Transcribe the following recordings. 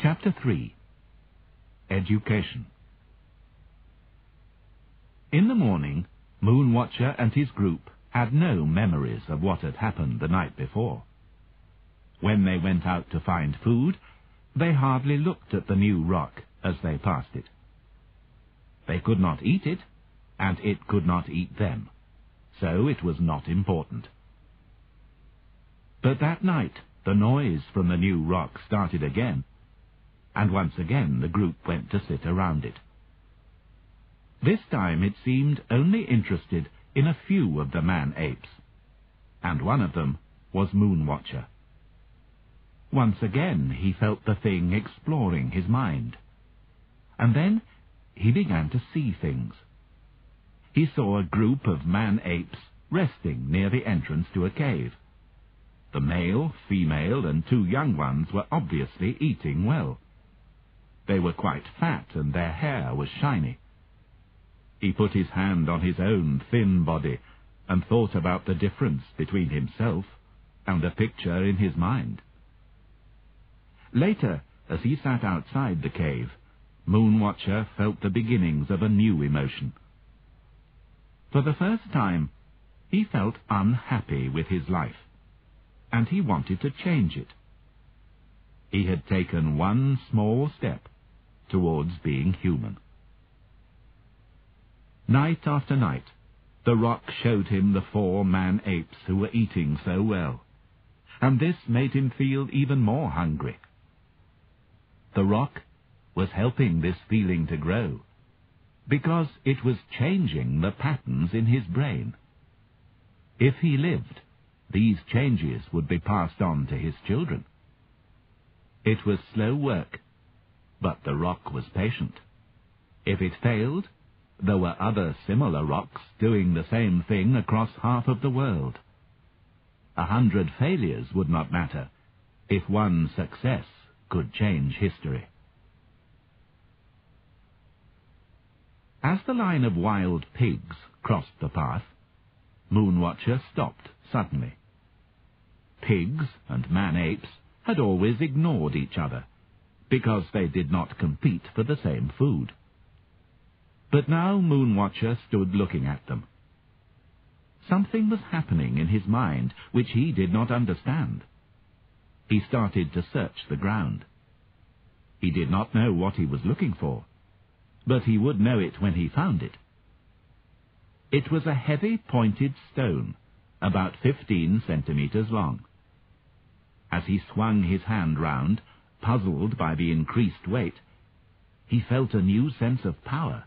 Chapter 3. Education. In the morning, Moonwatcher and his group had no memories of what had happened the night before. When they went out to find food, they hardly looked at the new rock as they passed it. They could not eat it, and it could not eat them, so it was not important. But that night, the noise from the new rock started again, and once again the group went to sit around it. This time it seemed only interested in a few of the man-apes, and one of them was Moonwatcher. Once again he felt the thing exploring his mind, and then he began to see things. He saw a group of man-apes resting near the entrance to a cave. The male, female, and two young ones were obviously eating well. They were quite fat, and their hair was shiny. He put his hand on his own thin body and thought about the difference between himself and the picture in his mind. Later, as he sat outside the cave, Moonwatcher felt the beginnings of a new emotion. For the first time, he felt unhappy with his life, and he wanted to change it. He had taken one small step towards being human. Night after night, the rock showed him the 4 man-apes who were eating so well, and this made him feel even more hungry. The rock was helping this feeling to grow, because it was changing the patterns in his brain. If he lived, these changes would be passed on to his children. It was slow work, but the rock was patient. If it failed, there were other similar rocks doing the same thing across half of the world. 100 failures would not matter if one success could change history. As the line of wild pigs crossed the path, Moonwatcher stopped suddenly. Pigs and man-apes had always ignored each other, because they did not compete for the same food. But now Moonwatcher stood looking at them. Something was happening in his mind which he did not understand. He started to search the ground. He did not know what he was looking for, but he would know it when he found it. It was a heavy pointed stone, about 15 centimeters long. As he swung his hand round, puzzled by the increased weight, he felt a new sense of power.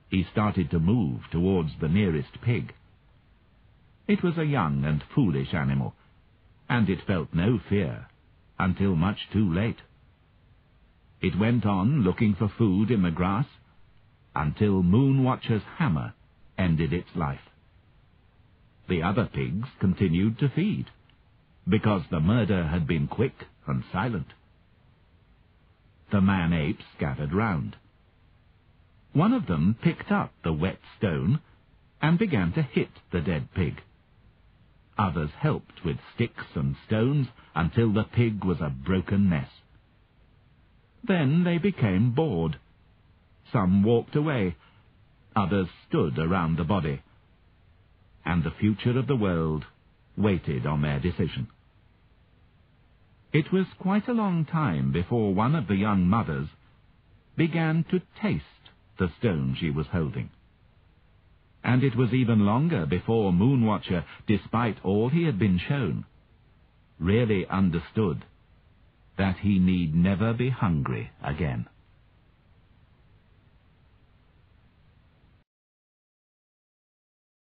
He started to move towards the nearest pig. It was a young and foolish animal, and it felt no fear until much too late. It went on looking for food in the grass until Moonwatcher's hammer ended its life. The other pigs continued to feed, because the murder had been quick and silent. The man-apes scattered round. One of them picked up the wet stone and began to hit the dead pig. Others helped with sticks and stones until the pig was a broken mess. Then they became bored. Some walked away, others stood around the body, and the future of the world waited on their decision. It was quite a long time before one of the young mothers began to taste the stone she was holding. And it was even longer before Moonwatcher, despite all he had been shown, really understood that he need never be hungry again.